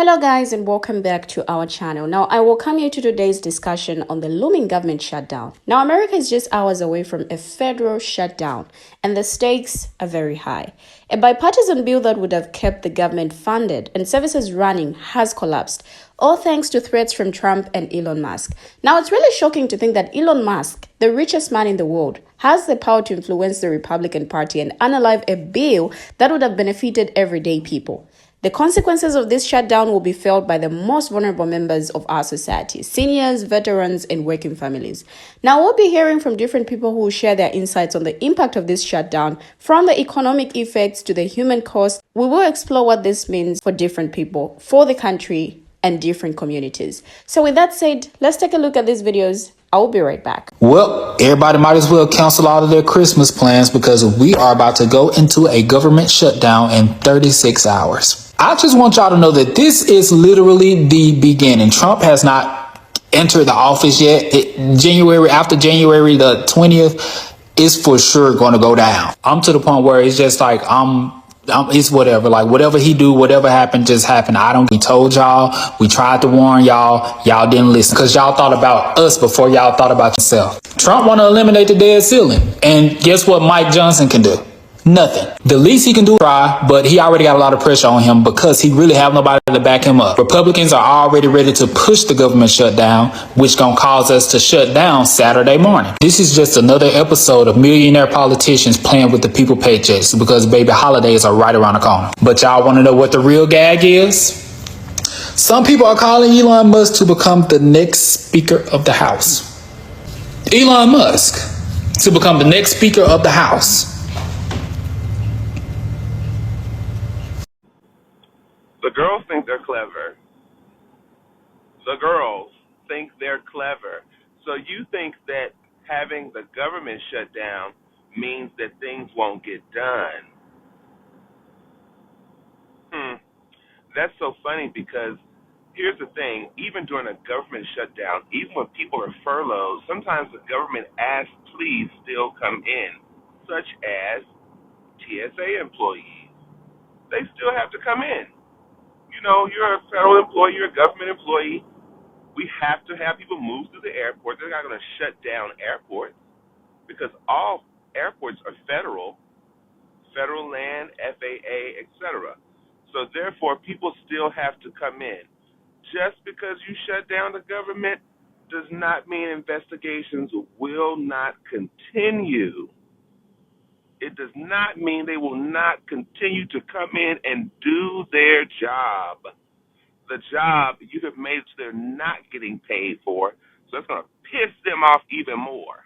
Hello guys, and welcome back to our channel. Now I welcome you to today's discussion on the looming government shutdown. Now America is just hours away from a federal shutdown and the stakes are very high. A bipartisan bill that would have kept the government funded and services running has collapsed, all thanks to threats from Trump and Elon Musk. Now it's really shocking to think that Elon Musk, the richest man in the world, has the power to influence the Republican Party and unalive a bill that would have benefited everyday people. The consequences of this shutdown will be felt by the most vulnerable members of our society, seniors, veterans, and working families. Now, we'll be hearing from different people who will share their insights on the impact of this shutdown, from the economic effects to the human cost. We will explore what this means for different people, for the country, and different communities. So with that said, let's take a look at these videos. I'll be right back. Well, everybody might as well cancel all of their Christmas plans because we are about to go into a government shutdown in 36 hours. I just want y'all to know that this is literally the beginning. Trump has not entered the office yet. After January the 20th is for sure going to go down. I'm to the point where it's just like, it's whatever, like whatever he do, whatever happened, just happened. We told y'all, we tried to warn y'all, y'all didn't listen because y'all thought about us before y'all thought about yourself. Trump want to eliminate the debt ceiling. And guess what Mike Johnson can do? Nothing. The least he can do is try, but he already got a lot of pressure on him because he really have nobody to back him up. Republicans are already ready to push the government shutdown, which gonna cause us to shut down Saturday morning. This is just another episode of millionaire politicians playing with the people paychecks because baby holidays are right around the corner. But y'all want to know what the real gag is? Some people are calling Elon Musk to become the next Speaker of the House. Elon Musk to become the next Speaker of the House. The girls think they're clever. The girls think they're clever. So you think that having the government shut down means that things won't get done. That's so funny because here's the thing. Even during a government shutdown, even when people are furloughed, sometimes the government asks, please still come in, such as TSA employees. They still have to come in. You know, you're a federal employee, you're a government employee. We have to have people move through the airport. They're not going to shut down airports because all airports are federal land, FAA, etc. So therefore, people still have to come in. Just because you shut down the government does not mean investigations will not continue. It does not mean they will not continue to come in and do their job. The job you have made so they're not getting paid for, so that's going to piss them off even more.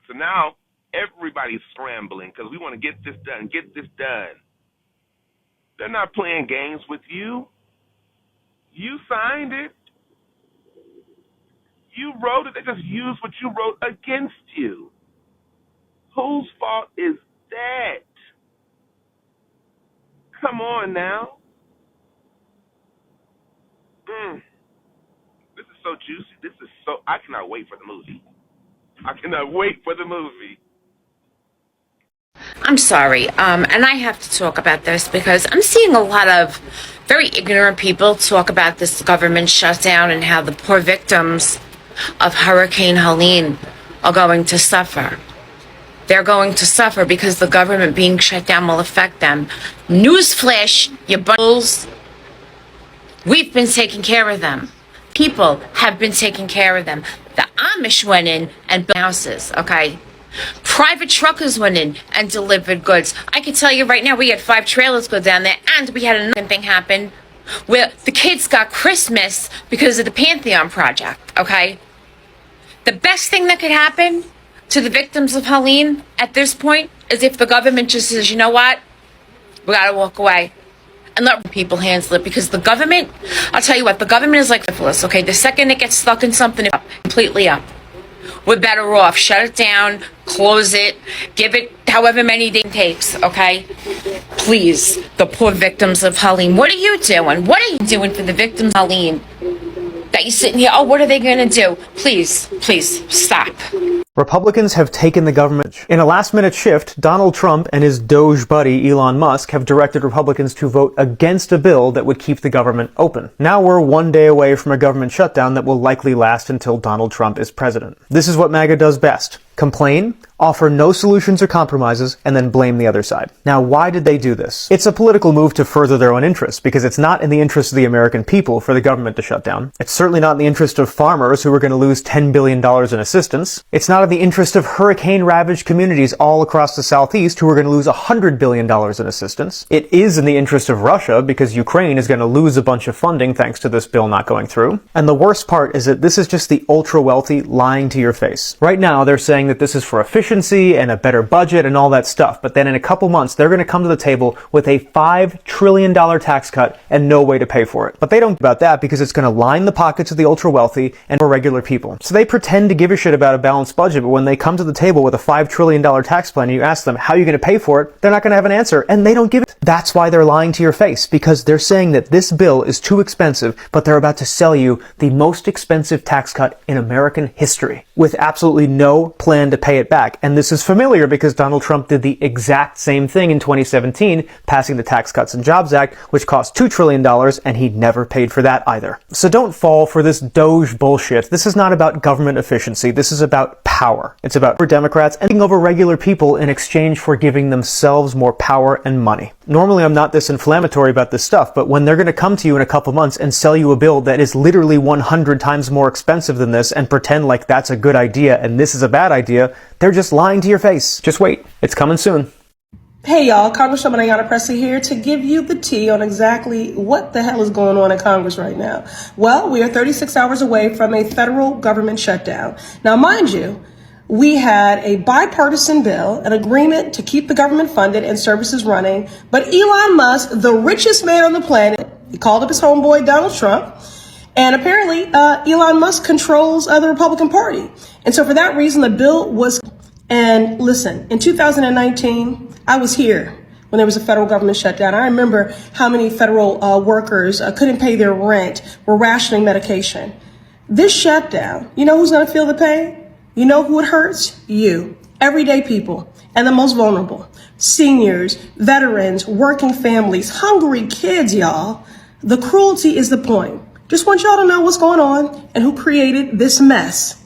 So now everybody's scrambling because we want to get this done. They're not playing games with you. You signed it. You wrote it. They just used what you wrote against you. Whose fault is that? Come on now. This is so juicy. I cannot wait for the movie. I'm sorry, and I have to talk about this because I'm seeing a lot of very ignorant people talk about this government shutdown and how the poor victims of Hurricane Helene are going to suffer. They're going to suffer because the government being shut down will affect them. Newsflash, you bundles. We've been taking care of them. People have been taking care of them. The Amish went in and built houses, okay? Private truckers went in and delivered goods. I can tell you right now, we had 5 trailers go down there, and we had another thing happen where the kids got Christmas because of the Pantheon Project, okay? The best thing that could happen to the victims of Helene at this point is if the government just says, you know what, we gotta walk away and let people handle it, because the government, I'll tell you what, the government is like syphilis, okay? The second it gets stuck in something, it's completely up. We're better off, shut it down, close it, give it however many days it takes, okay? Please, the poor victims of Helene, what are you doing? What are you doing for the victims of Helene that everybody's sitting here, oh, what are they going to do? Please, please, stop. Republicans have taken the government. In a last-minute shift, Donald Trump and his Doge buddy Elon Musk have directed Republicans to vote against a bill that would keep the government open. Now we're one day away from a government shutdown that will likely last until Donald Trump is president. This is what MAGA does best. Complain, offer no solutions or compromises, and then blame the other side. Now, why did they do this? It's a political move to further their own interests, because it's not in the interest of the American people for the government to shut down. It's certainly not in the interest of farmers who are going to lose $10 billion in assistance. It's not in the interest of hurricane-ravaged communities all across the Southeast who are going to lose $100 billion in assistance. It is in the interest of Russia, because Ukraine is going to lose a bunch of funding thanks to this bill not going through. And the worst part is that this is just the ultra-wealthy lying to your face. Right now, they're saying that this is for efficiency and a better budget and all that stuff, but then in a couple months they're going to come to the table with a $5 trillion tax cut and no way to pay for it. But they don't care about that because it's going to line the pockets of the ultra-wealthy and for regular people. So they pretend to give a shit about a balanced budget, but when they come to the table with a $5 trillion tax plan and you ask them how you're going to pay for it, they're not going to have an answer, and they don't give it. That's why they're lying to your face, because they're saying that this bill is too expensive, but they're about to sell you the most expensive tax cut in American history with absolutely no plan to pay it back. And this is familiar because Donald Trump did the exact same thing in 2017, passing the Tax Cuts and Jobs Act, which cost $2 trillion, and he never paid for that either. So don't fall for this Doge bullshit. This is not about government efficiency. This is about power. It's about for Democrats and taking over regular people in exchange for giving themselves more power and money. Normally I'm not this inflammatory about this stuff, but when they're going to come to you in a couple months and sell you a bill that is literally 100 times more expensive than this and pretend like that's a good idea and this is a bad idea, they're just lying to your face. Just wait. It's coming soon. Hey y'all, Congresswoman Ayanna Pressley here to give you the tea on exactly what the hell is going on in Congress right now. Well, we are 36 hours away from a federal government shutdown. Now, mind you, we had a bipartisan bill, an agreement to keep the government funded and services running, but Elon Musk, the richest man on the planet, he called up his homeboy Donald Trump, and apparently Elon Musk controls the Republican Party. And so for that reason, the bill was, and listen, in 2019, I was here when there was a federal government shutdown. I remember how many federal workers couldn't pay their rent, were rationing medication. This shutdown, you know who's going to feel the pain? You know who it hurts? You. Everyday people and the most vulnerable. Seniors, veterans, working families, hungry kids, y'all. The cruelty is the point. Just want y'all to know what's going on and who created this mess.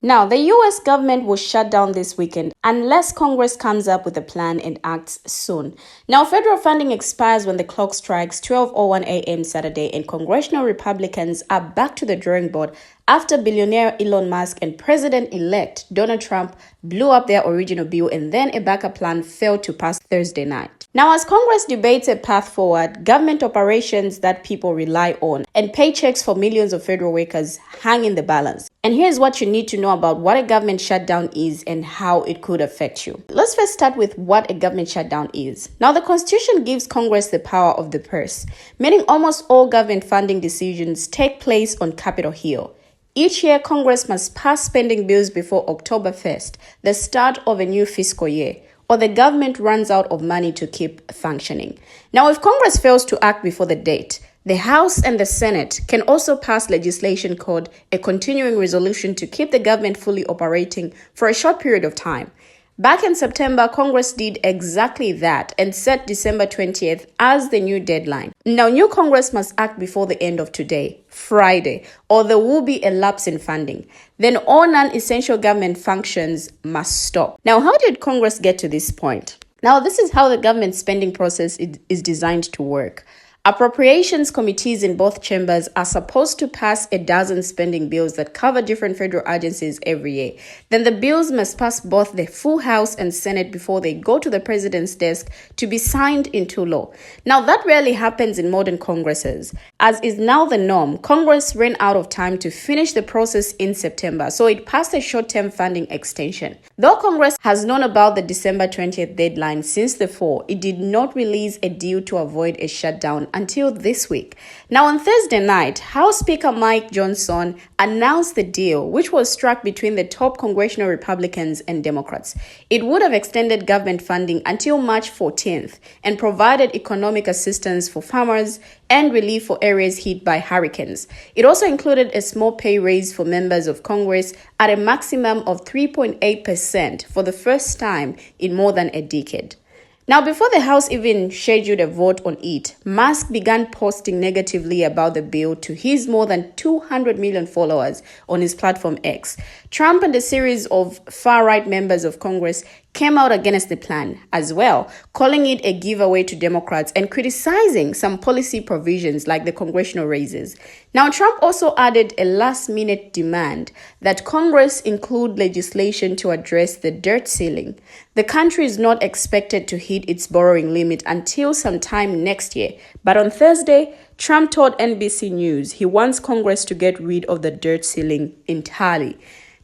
Now, the U.S. government will shut down this weekend unless Congress comes up with a plan and acts soon. Now, federal funding expires when the clock strikes 12:01 a.m. Saturday, and congressional Republicans are back to the drawing board after billionaire Elon Musk and President-elect Donald Trump blew up their original bill and then a backup plan failed to pass Thursday night. Now, as Congress debates a path forward, government operations that people rely on and paychecks for millions of federal workers hang in the balance. And here's what you need to know about what a government shutdown is and how it could affect you. Let's first start with what a government shutdown is. Now, the Constitution gives Congress the power of the purse, meaning almost all government funding decisions take place on Capitol Hill. Each year, Congress must pass spending bills before October 1st, the start of a new fiscal year, or the government runs out of money to keep functioning. Now, if Congress fails to act before the date, the House and the Senate can also pass legislation called a continuing resolution to keep the government fully operating for a short period of time. Back in September, Congress did exactly that and set December 20th as the new deadline. Now, new Congress must act before the end of today, Friday, or there will be a lapse in funding. Then all non-essential government functions must stop. Now, how did Congress get to this point? Now, this is how the government spending process is designed to work. Appropriations committees in both chambers are supposed to pass a dozen spending bills that cover different federal agencies every year. Then the bills must pass both the full House and Senate before they go to the president's desk to be signed into law. Now, that rarely happens in modern Congresses. As is now the norm, Congress ran out of time to finish the process in September, so it passed a short-term funding extension. Though Congress has known about the December 20th deadline since the fall, it did not release a deal to avoid a shutdown until this week. Now, on Thursday night, House Speaker Mike Johnson announced the deal, which was struck between the top congressional Republicans and Democrats. It would have extended government funding until March 14th and provided economic assistance for farmers and relief for areas hit by hurricanes. It also included a small pay raise for members of Congress at a maximum of 3.8% for the first time in more than a decade. Now, before the House even scheduled a vote on it, Musk began posting negatively about the bill to his more than 200 million followers on his platform X. Trump and a series of far-right members of Congress came out against the plan as well, calling it a giveaway to Democrats and criticizing some policy provisions like the congressional raises. Now, Trump also added a last-minute demand that Congress include legislation to address the debt ceiling. The country is not expected to hit its borrowing limit until sometime next year, but on Thursday, Trump told NBC News he wants Congress to get rid of the debt ceiling entirely.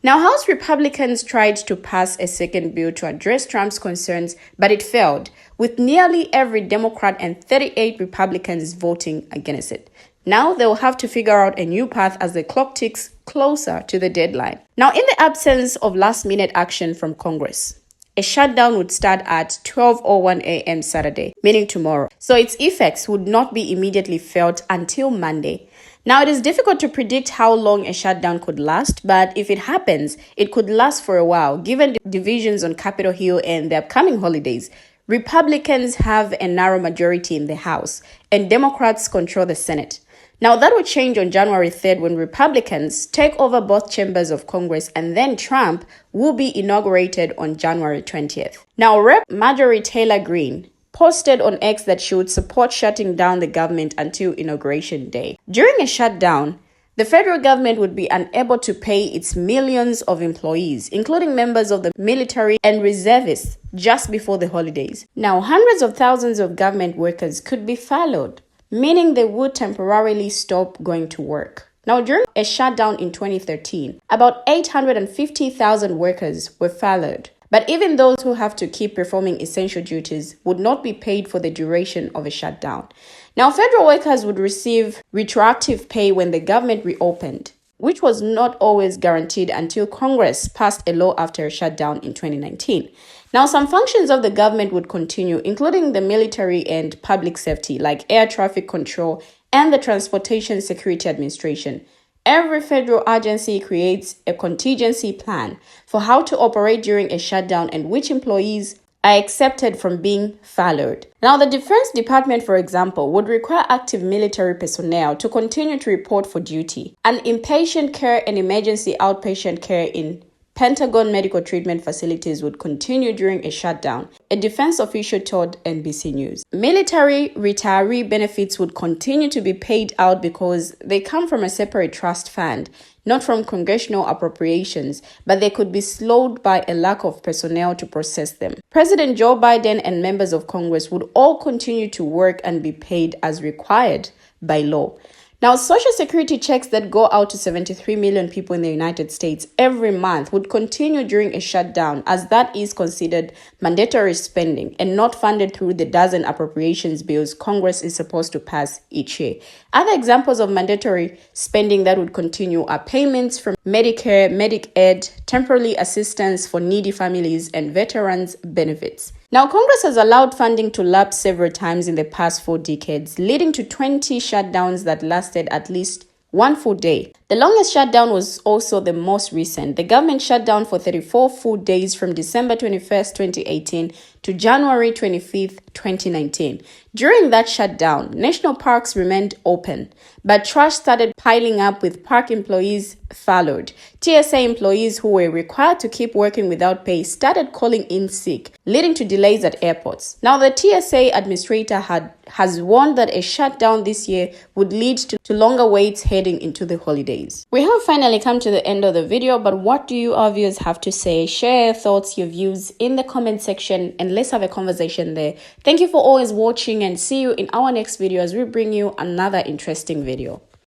Now, House Republicans tried to pass a second bill to address Trump's concerns, but it failed, with nearly every Democrat and 38 Republicans voting against it. Now, they'll have to figure out a new path as the clock ticks closer to the deadline. Now, in the absence of last-minute action from Congress, a shutdown would start at 12:01 a.m. Saturday, meaning tomorrow, so its effects would not be immediately felt until Monday. Now, it is difficult to predict how long a shutdown could last, but if it happens, it could last for a while, given the divisions on Capitol Hill and the upcoming holidays. Republicans have a narrow majority in the House, and Democrats control the Senate. Now, that will change on January 3rd when Republicans take over both chambers of Congress, and then Trump will be inaugurated on January 20th. Now, Rep. Marjorie Taylor Greene posted on X that she would support shutting down the government until Inauguration Day. During a shutdown, the federal government would be unable to pay its millions of employees, including members of the military and reservists, just before the holidays. Now, hundreds of thousands of government workers could be furloughed, meaning they would temporarily stop going to work. Now, during a shutdown in 2013, about 850,000 workers were furloughed. But even those who have to keep performing essential duties would not be paid for the duration of a shutdown. Now, federal workers would receive retroactive pay when the government reopened, which was not always guaranteed until Congress passed a law after a shutdown in 2019. Now, some functions of the government would continue, including the military and public safety, like air traffic control and the Transportation Security Administration. Every federal agency creates a contingency plan for how to operate during a shutdown and which employees are accepted from being furloughed. Now, the Defense Department, for example, would require active military personnel to continue to report for duty, and inpatient care and emergency outpatient care in Pentagon medical treatment facilities would continue during a shutdown, a defense official told NBC News. Military retiree benefits would continue to be paid out because they come from a separate trust fund, not from congressional appropriations, but they could be slowed by a lack of personnel to process them. President Joe Biden and members of Congress would all continue to work and be paid as required by law. Now, Social Security checks that go out to 73 million people in the United States every month would continue during a shutdown, as that is considered mandatory spending and not funded through the dozen appropriations bills Congress is supposed to pass each year. Other examples of mandatory spending that would continue are payments from Medicare, Medicaid, temporary assistance for needy families, and veterans' benefits. Now, Congress has allowed funding to lapse several times in the past 4 decades, leading to 20 shutdowns that lasted at least one full day. The longest shutdown was also the most recent. The government shut down for 34 full days from December 21st, 2018 to January 25th, 2019. During that shutdown, national parks remained open, but trash started piling up with park employees furloughed. TSA employees who were required to keep working without pay started calling in sick, leading to delays at airports. Now, the TSA administrator has warned that a shutdown this year would lead to longer waits heading into the holidays. We have finally come to the end of the video, but what do you, our viewers, have to say? Share your thoughts, your views in the comment section, and let's have a conversation there. Thank you for always watching, and see you in our next video as we bring you another interesting video.